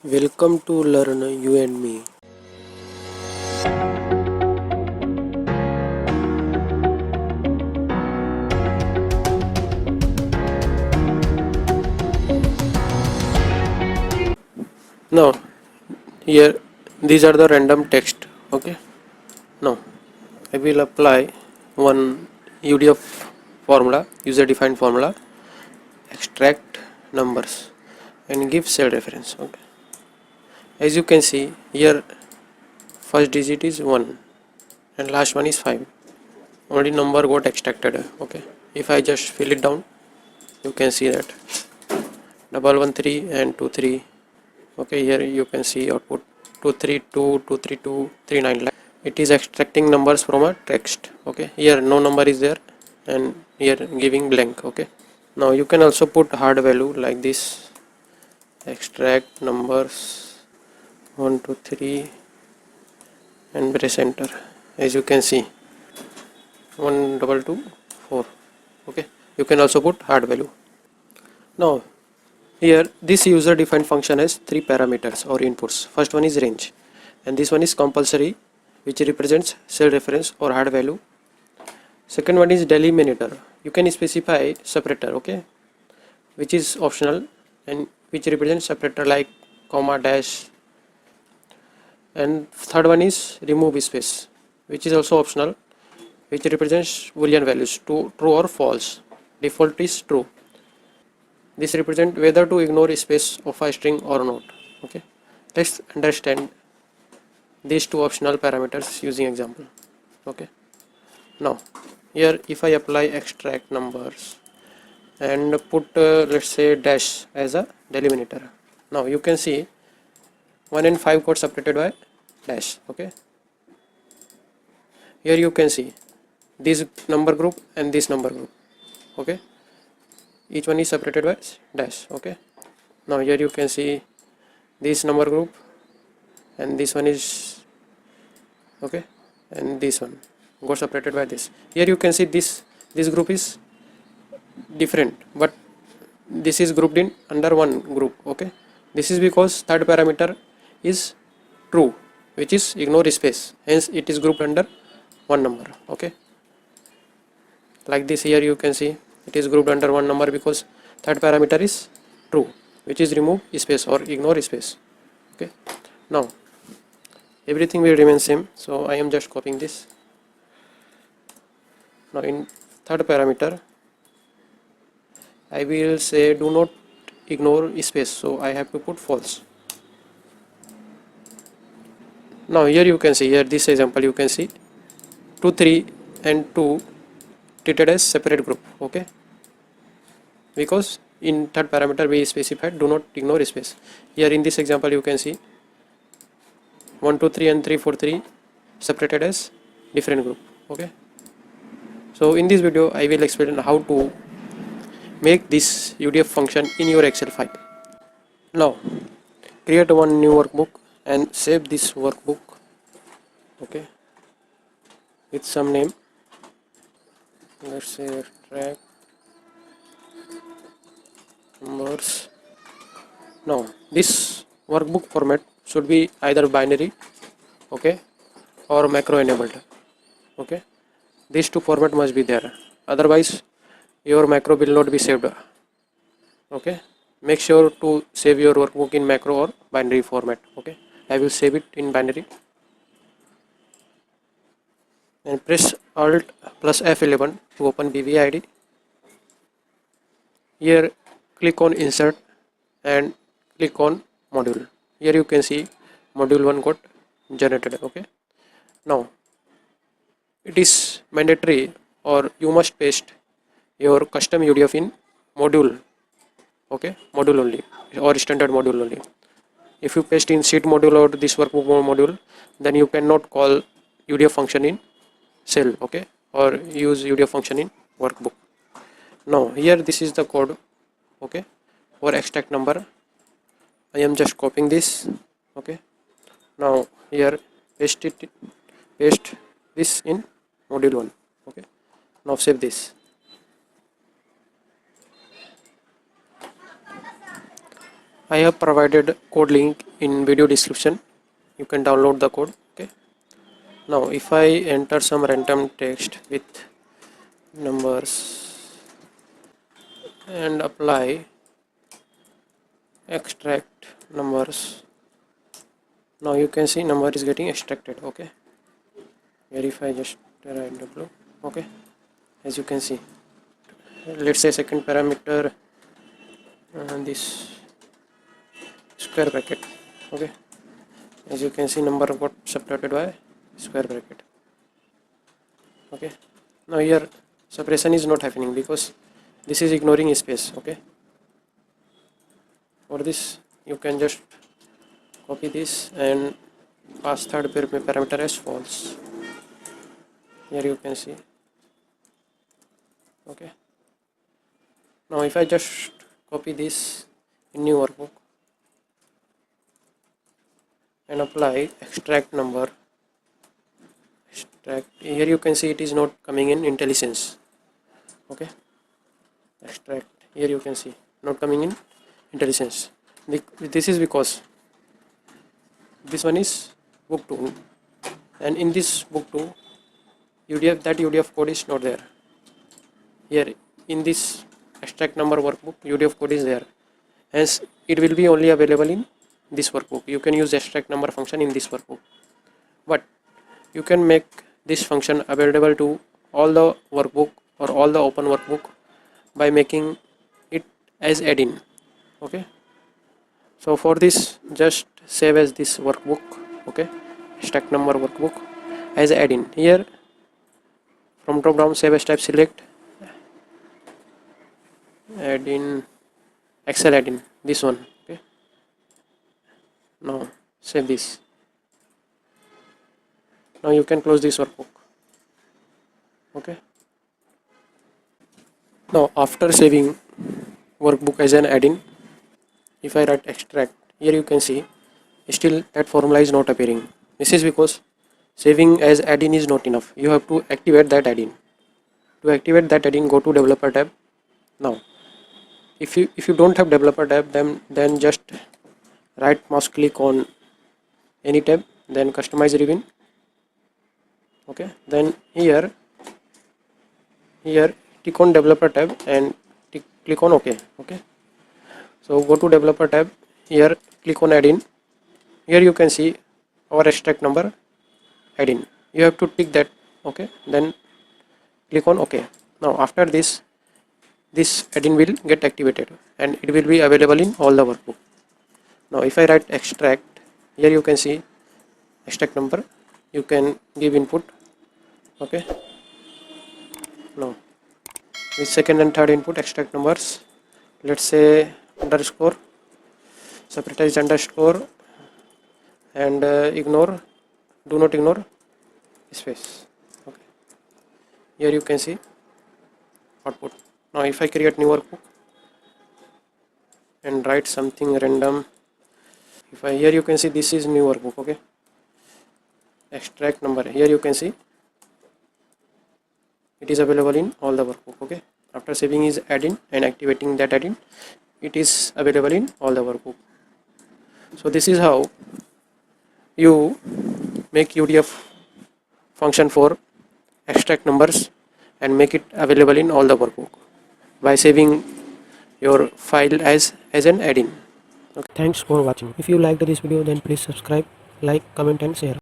Welcome to Learn You and Me. Now, here these are the random text. Okay. Now, I will apply one UDF formula, user defined formula, extract numbers, and give cell reference. Okay. As you can see here, first digit is 1 and last one is 5. Only number got extracted. Okay. If I just fill it down, you can see that 113 and 23. Okay, here you can see output 232, 232, 39. It is extracting numbers from a text. Okay, here no number is there and here giving blank. Okay, now you can also put hard value like this, extract numbers 1 2 3 and press enter. As you can see 1 2 2 4. Okay, you can also put hard value. Now here this user defined function has three parameters or inputs. First one is range and this one is compulsory, which represents cell reference or hard value. Second one is delimiter. You can specify separator, okay, which is optional and which represents separator like comma, dash. And third one is removeSpace, which is also optional, which represents boolean values, true or false. Default is true. This represents whether to ignore space of a string or not. Okay, let's understand these two optional parameters using example. Okay, now here if I apply extract numbers and put let's say dash as a delimiter, now you can see 1 and 5 got separated by dash. Okay, here you can see this number group and this number group. Okay, each one is separated by dash. Okay, now here you can see this number group and this one is okay, and this one got separated by this. Here you can see this group is different, but this is grouped in under one group. Okay, this is because third parameter is true, which is ignore space, hence it is grouped under one number. Okay, like this, here you can see it is grouped under one number because third parameter is true, which is remove space or ignore space. Okay, now everything will remain same, so I am just copying this. Now in third parameter I will say do not ignore space, so I have to put false. Now here you can see, here this example you can see 2 3 and 2 treated as separate group. Okay, because in third parameter we specified do not ignore space. Here in this example you can see 1 2 3 and 3 4 3 separated as different group. Okay, so in this video I will explain how to make this UDF function in your Excel file. Now create one new workbook and save this workbook, okay, with some name. Let's say extract numbers. Now this workbook format should be either binary, okay, or macro enabled. Okay, these two format must be there, otherwise your macro will not be saved. Okay, make sure to save your workbook in macro or binary format. Okay, I will save it in binary and press Alt plus F11 to open VBA ID. Here click on insert and click on module. Here you can see module 1 got generated. Okay, now it is mandatory or you must paste your custom UDF in module. Okay, module only or standard module only. If you paste in sheet module or this workbook module, then you cannot call UDF function in cell, okay, or use UDF function in workbook. Now here this is the code, okay, for extract number. I am just copying this. Okay, now here paste this in module 1. Okay, now save this. I have provided code link in video description. You can download the code. Okay. Now if I enter some random text with numbers and apply extract numbers, now you can see number is getting extracted. Okay, verify, just write w. Okay, as you can see, let's say second parameter, this square bracket. Okay, as you can see, number got separated by square bracket. Okay, now here separation is not happening because this is ignoring space. Okay, for this you can just copy this and pass third parameter as false. Here you can see. Okay, now if I just copy this in new workbook and apply extract number, extract, here you can see it is not coming in intelligence. Okay, extract, here you can see not coming in intelligence. This is because this one is book 2, and in this book 2 UDF, that UDF code is not there. Here in this extract number workbook UDF code is there, hence it will be only available in this workbook. You can use extract number function in this workbook, but you can make this function available to all the workbook or all the open workbook by making it as add-in. Okay, so for this just save as this workbook. Okay, extract number workbook as add-in. Here from drop down save as type, select add-in, Excel add-in, this one. Okay, now save this. Now you can close this workbook. Okay, now after saving workbook as an add-in, if I write extract, here you can see still that formula is not appearing. This is because saving as add-in is not enough. You have to activate that add-in. To activate that add-in, go to developer tab. Now if you don't have developer tab, then just right mouse click on any tab, then customize ribbon. Okay, then here click on developer tab and click on OK. Okay, so go to developer tab, here click on add-in. Here you can see our extract number add-in. You have to tick that. Okay, then click on OK. Now after this add-in will get activated and it will be available in all the workbook. Now if I write extract, here you can see extract number, you can give input. Okay, now with second and third input extract numbers, let's say underscore, separator is underscore, and do not ignore space. Okay, here you can see output. Now if I create new workbook and write something random, here you can see this is new workbook. Okay, extract number, here you can see it is available in all the workbook. Okay, after saving is add-in and activating that add-in, it is available in all the workbook. So this is how you make UDF function for extract numbers and make it available in all the workbook by saving your file as an add-in. Okay. Thanks for watching. If you liked this video, then please subscribe, like, comment and share.